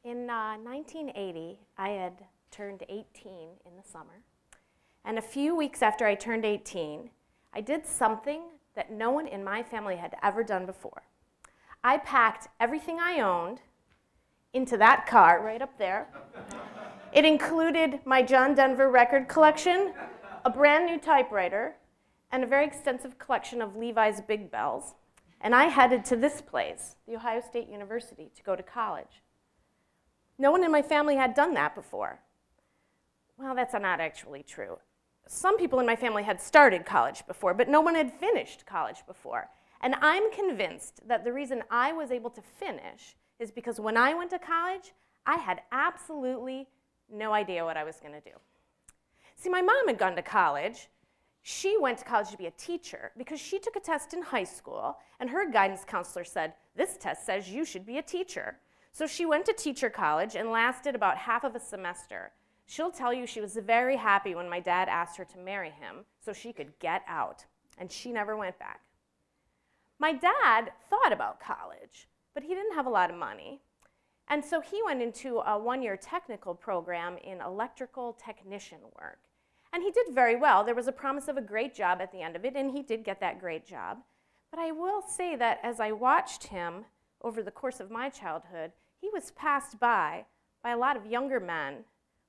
In 1980, I had turned 18 in the summer. And a few weeks after I turned 18, I did something that no one in my family had ever done before. I packed everything I owned into that car right up there. It included my John Denver record collection, a brand new typewriter, and a very extensive collection of Levi's Big Bells. And I headed to this place, the Ohio State University, to go to college. No one in my family had done that before. Well, that's not actually true. Some people in my family had started college before, but no one had finished college before. And I'm convinced that the reason I was able to finish is because when I went to college, I had absolutely no idea what I was going to do. See, my mom had gone to college. She went to college to be a teacher because she took a test in high school, and her guidance counselor said, "This test says you should be a teacher." So she went to teacher college and lasted about half of a semester. She'll tell you she was very happy when my dad asked her to marry him so she could get out, and she never went back. My dad thought about college, but he didn't have a lot of money, and so he went into a one-year technical program in electrical technician work. And he did very well. There was a promise of a great job at the end of it, and he did get that great job. But I will say that as I watched him over the course of my childhood, he was passed by a lot of younger men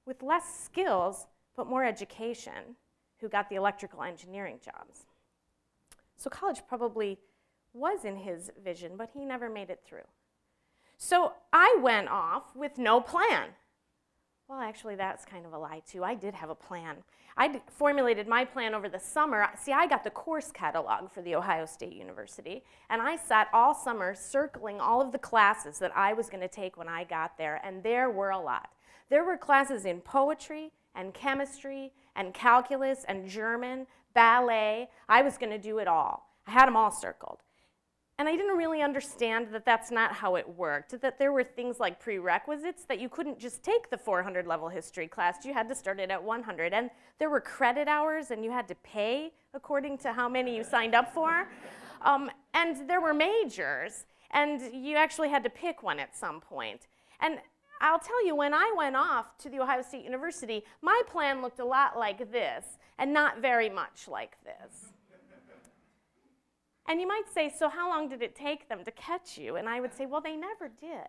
with less skills but more education who got the electrical engineering jobs. So college probably was in his vision, but he never made it through. So I went off with no plan. Well, actually, that's kind of a lie, too. I did have a plan. I formulated my plan over the summer. See, I got the course catalog for The Ohio State University, and I sat all summer circling all of the classes that I was going to take when I got there, and there were a lot. There were classes in poetry and chemistry and calculus and German, ballet. I was going to do it all. I had them all circled. And I didn't really understand that that's not how it worked, that there were things like prerequisites, that you couldn't just take the 400 level history class, you had to start it at 100. And there were credit hours, and you had to pay according to how many you signed up for. And there were majors, and you actually had to pick one at some point. And I'll tell you, when I went off to the Ohio State University, my plan looked a lot like this, and not very much like this. And you might say, so how long did it take them to catch you? And I would say, well, they never did.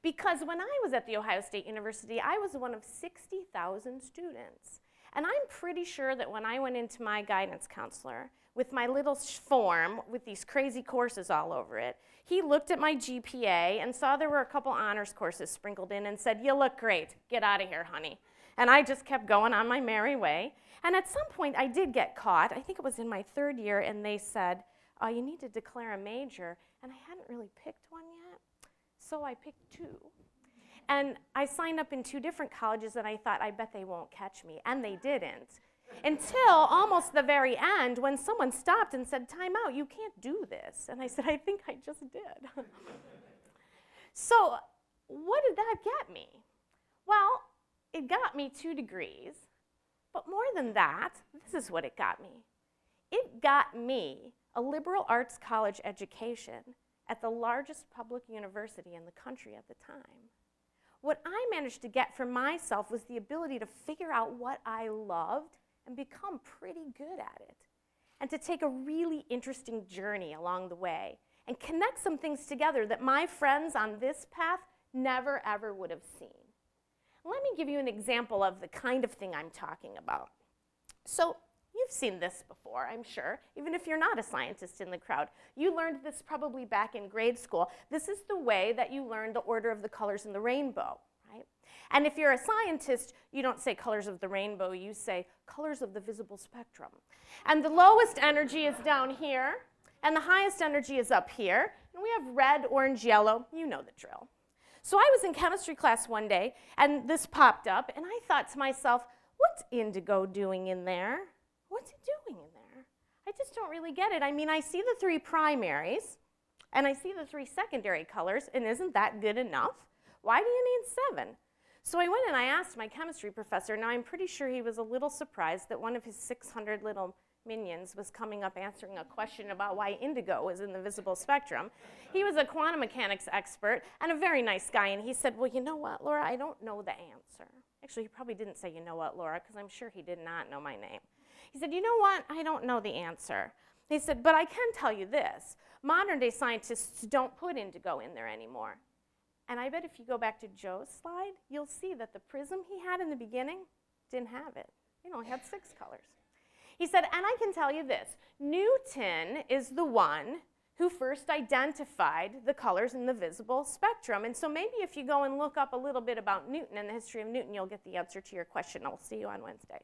Because when I was at the Ohio State University, I was one of 60,000 students. And I'm pretty sure that when I went into my guidance counselor with my little form with these crazy courses all over it, he looked at my GPA and saw there were a couple honors courses sprinkled in and said, "You look great. Get out of here, honey." And I just kept going on my merry way. And at some point, I did get caught. I think it was in my third year, and they said, "You need to declare a major," and I hadn't really picked one yet, so I picked two. And I signed up in two different colleges, and I thought, I bet they won't catch me, and they didn't. Until almost the very end, when someone stopped and said, "Time out, you can't do this." And I said, "I think I just did." So what did that get me? Well, it got me 2 degrees, but more than that, this is what it got me. It got me a liberal arts college education at the largest public university in the country at the time. What I managed to get for myself was the ability to figure out what I loved and become pretty good at it, and to take a really interesting journey along the way and connect some things together that my friends on this path never ever would have seen. Let me give you an example of the kind of thing I'm talking about. So you've seen this before, I'm sure, even if you're not a scientist in the crowd. You learned this probably back in grade school. This is the way that you learned the order of the colors in the rainbow, right? And if you're a scientist, you don't say colors of the rainbow, you say colors of the visible spectrum. And the lowest energy is down here, and the highest energy is up here. And we have red, orange, yellow. You know the drill. So I was in chemistry class one day, and this popped up, and I thought to myself, what's indigo doing in there? What's it doing in there? I just don't really get it. I mean, I see the 3 primaries, and I see the 3 secondary colors, and isn't that good enough? Why do you need 7? So I went and I asked my chemistry professor. Now, I'm pretty sure he was a little surprised that one of his 600 little minions was coming up answering a question about why indigo was in the visible spectrum. He was a quantum mechanics expert and a very nice guy, and he said, well, you know what, Laura, I don't know the answer. Actually, he probably didn't say, you know what, Laura, because I'm sure he did not know my name. He said, you know what, I don't know the answer. He said, but I can tell you this. Modern day scientists don't put indigo in there anymore. And I bet if you go back to Joe's slide, you'll see that the prism he had in the beginning didn't have it. It only had 6 colors. He said, and I can tell you this, Newton is the one who first identified the colors in the visible spectrum. And so maybe if you go and look up a little bit about Newton and the history of Newton, you'll get the answer to your question. I'll see you on Wednesday.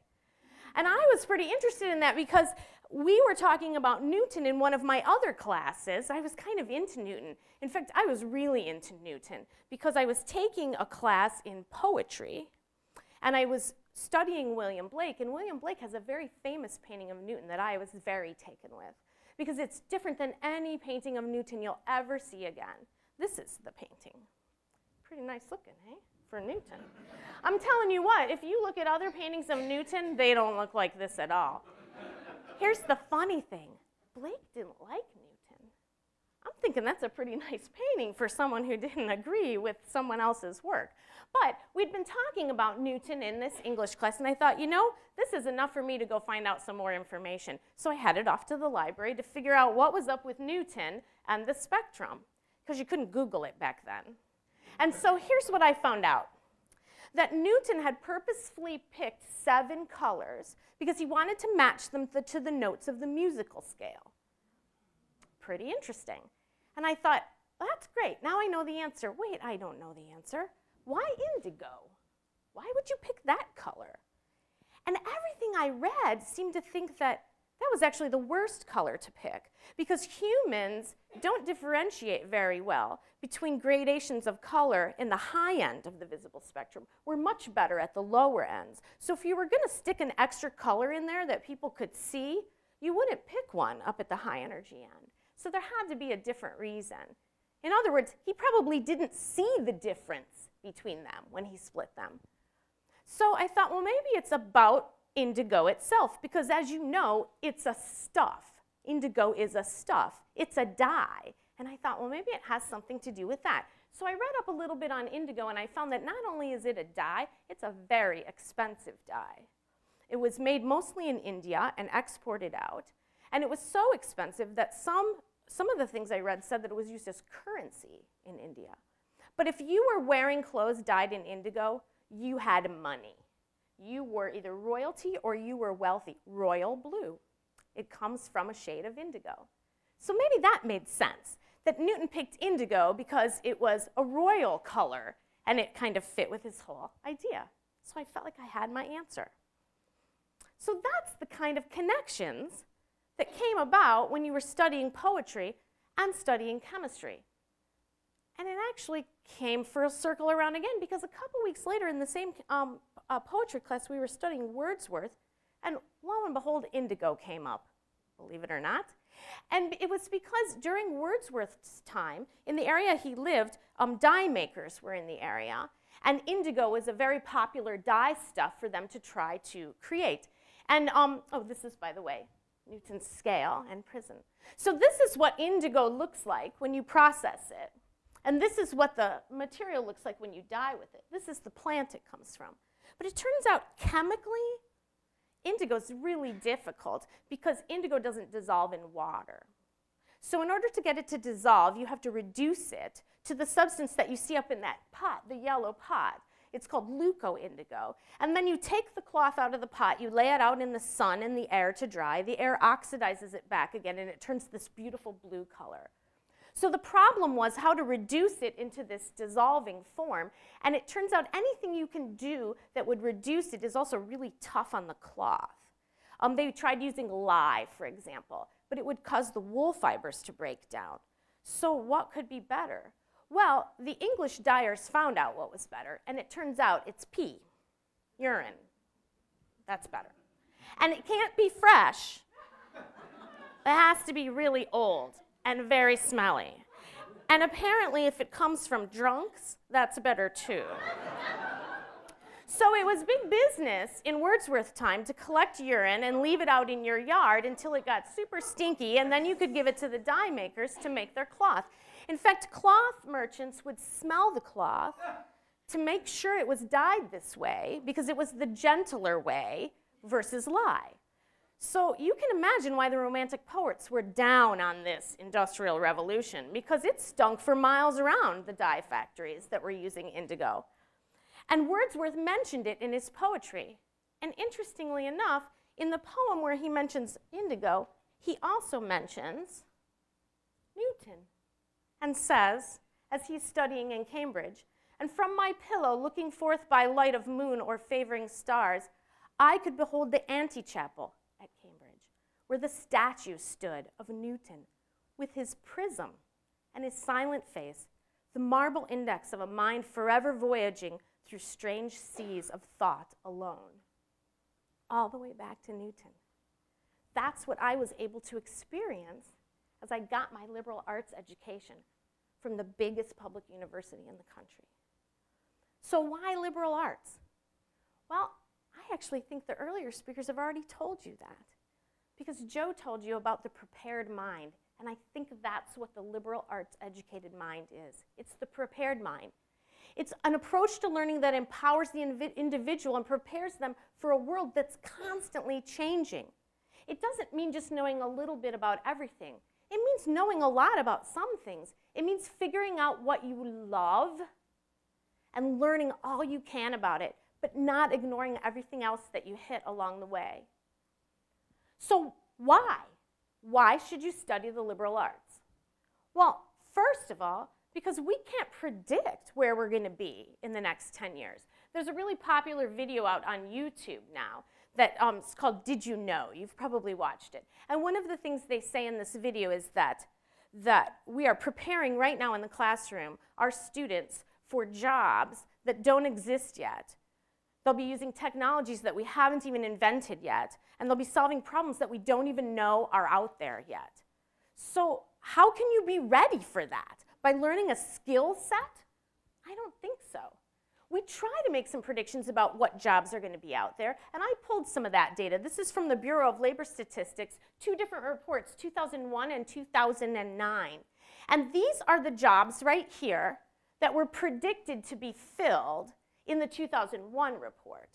And I was pretty interested in that because we were talking about Newton in one of my other classes. I was kind of into Newton. In fact, I was really into Newton because I was taking a class in poetry, and I was studying William Blake, and William Blake has a very famous painting of Newton that I was very taken with because it's different than any painting of Newton you'll ever see again. This is the painting. Pretty nice looking, eh? For Newton. I'm telling you what, if you look at other paintings of Newton, they don't look like this at all. Here's the funny thing. Blake didn't like Newton. I'm thinking that's a pretty nice painting for someone who didn't agree with someone else's work. But we'd been talking about Newton in this English class, and I thought, you know, this is enough for me to go find out some more information. So I headed off to the library to figure out what was up with Newton and the spectrum, because you couldn't Google it back then. And so here's what I found out. That Newton had purposefully picked 7 colors because he wanted to match them to the notes of the musical scale. Pretty interesting. And I thought, well, that's great. Now I know the answer. Wait, I don't know the answer. Why indigo? Why would you pick that color? And everything I read seemed to think that that was actually the worst color to pick because humans don't differentiate very well between gradations of color in the high end of the visible spectrum. We're much better at the lower ends. So if you were going to stick an extra color in there that people could see, you wouldn't pick one up at the high energy end. So there had to be a different reason. In other words, he probably didn't see the difference between them when he split them. So I thought, well, maybe it's about indigo itself, because as you know, it's a stuff. Indigo is a stuff. It's a dye. And I thought, well, maybe it has something to do with that. So I read up a little bit on indigo, and I found that not only is it a dye, it's a very expensive dye. It was made mostly in India and exported out. And it was so expensive that some of the things I read said that it was used as currency in India. But if you were wearing clothes dyed in indigo, you had money. You were either royalty or you were wealthy. Royal blue. It comes from a shade of indigo. So maybe that made sense, that Newton picked indigo because it was a royal color and it kind of fit with his whole idea. So I felt like I had my answer. So that's the kind of connections that came about when you were studying poetry and studying chemistry. And it actually came full circle around again because a couple weeks later in the same poetry class we were studying Wordsworth, and lo and behold, indigo came up, believe it or not. And it was because during Wordsworth's time, in the area he lived, dye makers were in the area, and indigo was a very popular dye stuff for them to try to create. And, oh, this is, by the way, Newton's scale and prism. So this is what indigo looks like when you process it. And this is what the material looks like when you dye with it. This is the plant it comes from. But it turns out chemically, indigo is really difficult because indigo doesn't dissolve in water. So in order to get it to dissolve, you have to reduce it to the substance that you see up in that pot, the yellow pot. It's called leuco-indigo. And then you take the cloth out of the pot, you lay it out in the sun and the air to dry. The air oxidizes it back again, and it turns this beautiful blue color. So the problem was how to reduce it into this dissolving form, and it turns out anything you can do that would reduce it is also really tough on the cloth. They tried using lye, for example, but it would cause the wool fibers to break down. So what could be better? Well, the English dyers found out what was better, and it turns out it's pee, urine. That's better. And it can't be fresh. It has to be really old and very smelly. And apparently, if it comes from drunks, that's better too. So it was big business in Wordsworth time to collect urine and leave it out in your yard until it got super stinky, and then you could give it to the dye makers to make their cloth. In fact, cloth merchants would smell the cloth to make sure it was dyed this way because it was the gentler way versus lye. So you can imagine why the Romantic poets were down on this Industrial Revolution, because it stunk for miles around the dye factories that were using indigo. And Wordsworth mentioned it in his poetry. And interestingly enough, in the poem where he mentions indigo, he also mentions Newton and says, as he's studying in Cambridge, "And from my pillow, looking forth by light of moon or favoring stars, I could behold the antechapel at Cambridge, where the statue stood of Newton, with his prism and his silent face, the marble index of a mind forever voyaging through strange seas of thought alone." All the way back to Newton. That's what I was able to experience as I got my liberal arts education from the biggest public university in the country. So why liberal arts? Well, I actually think the earlier speakers have already told you that, because Joe told you about the prepared mind, and I think that's what the liberal arts educated mind is. It's the prepared mind. It's an approach to learning that empowers the individual and prepares them for a world that's constantly changing. It doesn't mean just knowing a little bit about everything. It means knowing a lot about some things. It means figuring out what you love and learning all you can about it, but not ignoring everything else that you hit along the way. So why? Why should you study the liberal arts? Well, first of all, because we can't predict where we're going to be in the next 10 years. There's a really popular video out on YouTube now that's called Did You Know? You've probably watched it. And one of the things they say in this video is that we are preparing right now in the classroom our students for jobs that don't exist yet. They'll be using technologies that we haven't even invented yet, and they'll be solving problems that we don't even know are out there yet. So how can you be ready for that? By learning a skill set? I don't think so. We try to make some predictions about what jobs are going to be out there, and I pulled some of that data. This is from the Bureau of Labor Statistics, 2 different reports, 2001 and 2009. And these are the jobs right here that were predicted to be filled in the 2001 report.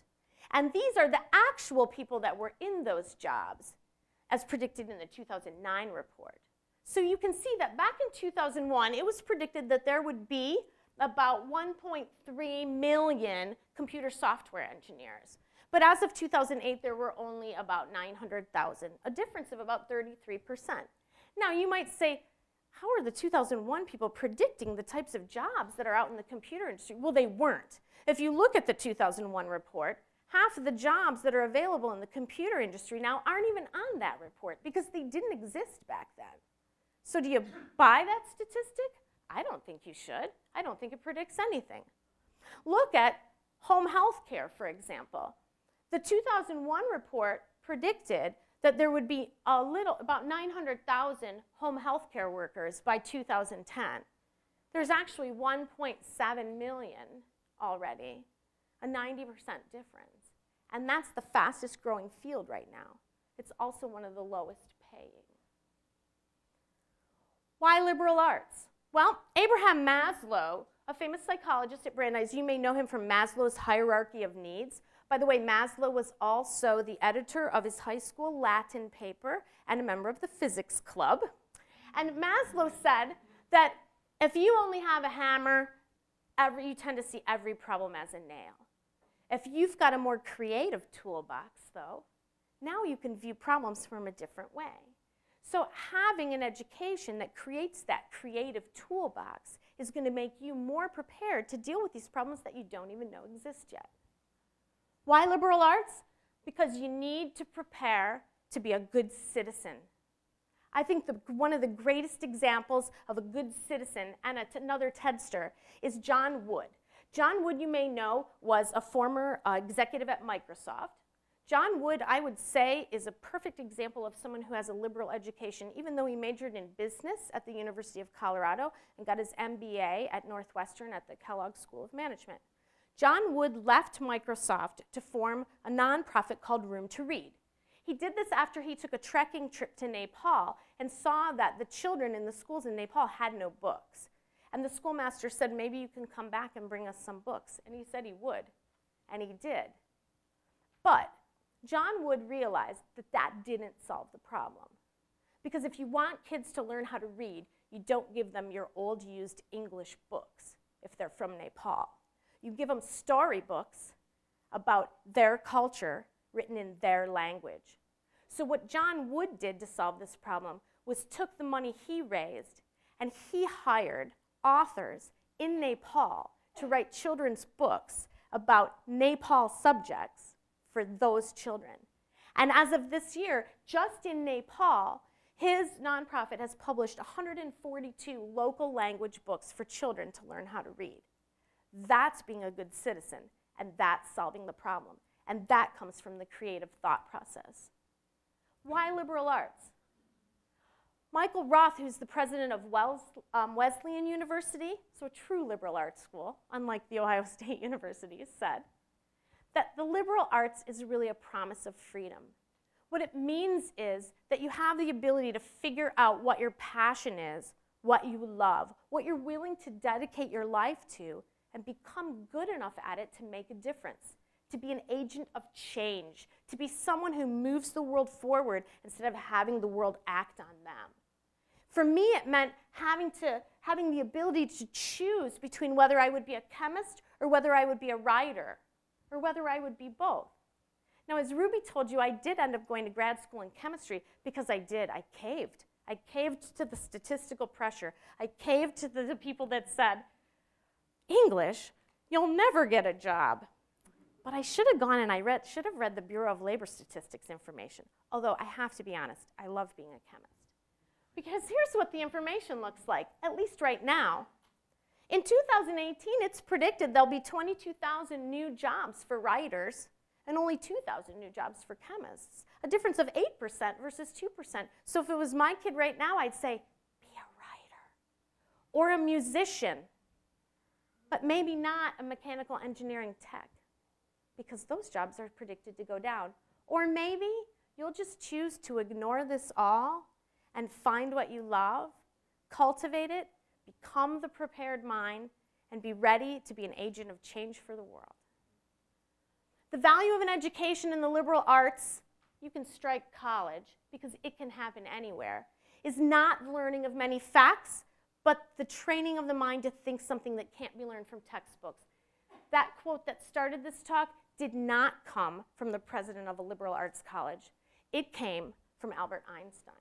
And these are the actual people that were in those jobs as predicted in the 2009 report. So you can see that back in 2001, it was predicted that there would be about 1.3 million computer software engineers. But as of 2008, there were only about 900,000, a difference of about 33%. Now you might say, how are the 2001 people predicting the types of jobs that are out in the computer industry? Well, they weren't. If you look at the 2001 report, half of the jobs that are available in the computer industry now aren't even on that report because they didn't exist back then. So do you buy that statistic? I don't think you should. I don't think it predicts anything. Look at home health care, for example. The 2001 report predicted that there would be about 900,000 home health care workers by 2010. There's actually 1.7 million already, a 90% difference. And that's the fastest growing field right now. It's also one of the lowest paying. Why liberal arts? Well, Abraham Maslow, a famous psychologist at Brandeis, you may know him from Maslow's hierarchy of needs. By the way, Maslow was also the editor of his high school Latin paper and a member of the physics club. And Maslow said that if you only have a hammer, you tend to see every problem as a nail. If you've got a more creative toolbox, though, now you can view problems from a different way. So having an education that creates that creative toolbox is going to make you more prepared to deal with these problems that you don't even know exist yet. Why liberal arts? Because you need to prepare to be a good citizen. I think one of the greatest examples of a good citizen and another TEDster is John Wood. John Wood, you may know, was a former executive at Microsoft. John Wood, I would say, is a perfect example of someone who has a liberal education, even though he majored in business at the University of Colorado and got his MBA at Northwestern at the Kellogg School of Management. John Wood left Microsoft to form a nonprofit called Room to Read. He did this after he took a trekking trip to Nepal and saw that the children in the schools in Nepal had no books. And the schoolmaster said, maybe you can come back and bring us some books. And he said he would, and he did. But John Wood realized that that didn't solve the problem. Because if you want kids to learn how to read, you don't give them your old used English books if they're from Nepal. You give them storybooks about their culture written in their language. So what John Wood did to solve this problem was took the money he raised and he hired authors in Nepal to write children's books about Nepal subjects for those children. And as of this year, just in Nepal, his nonprofit has published 142 local language books for children to learn how to read. That's being a good citizen, and that's solving the problem. And that comes from the creative thought process. Why liberal arts? Michael Roth, who's the president of Wesleyan University, so a true liberal arts school, unlike the Ohio State universities, said that the liberal arts is really a promise of freedom. What it means is that you have the ability to figure out what your passion is, what you love, what you're willing to dedicate your life to, and become good enough at it to make a difference, to be an agent of change, to be someone who moves the world forward instead of having the world act on them. For me, it meant having the ability to choose between whether I would be a chemist or whether I would be a writer or whether I would be both. Now, as Ruby told you, I did end up going to grad school in chemistry because I did. I caved. I caved to the statistical pressure. I caved to the people that said, English, you'll never get a job. But I should have gone and should have read the Bureau of Labor Statistics information. Although I have to be honest, I love being a chemist. Because here's what the information looks like, at least right now. In 2018, it's predicted there'll be 22,000 new jobs for writers and only 2,000 new jobs for chemists, a difference of 8% versus 2%. So if it was my kid right now, I'd say, be a writer or a musician, but maybe not a mechanical engineering tech, because those jobs are predicted to go down. Or maybe you'll just choose to ignore this all and find what you love, cultivate it, become the prepared mind, and be ready to be an agent of change for the world. The value of an education in the liberal arts, you can strike college because it can happen anywhere, is not learning of many facts, but the training of the mind to think something that can't be learned from textbooks. That quote that started this talk did not come from the president of a liberal arts college. It came from Albert Einstein.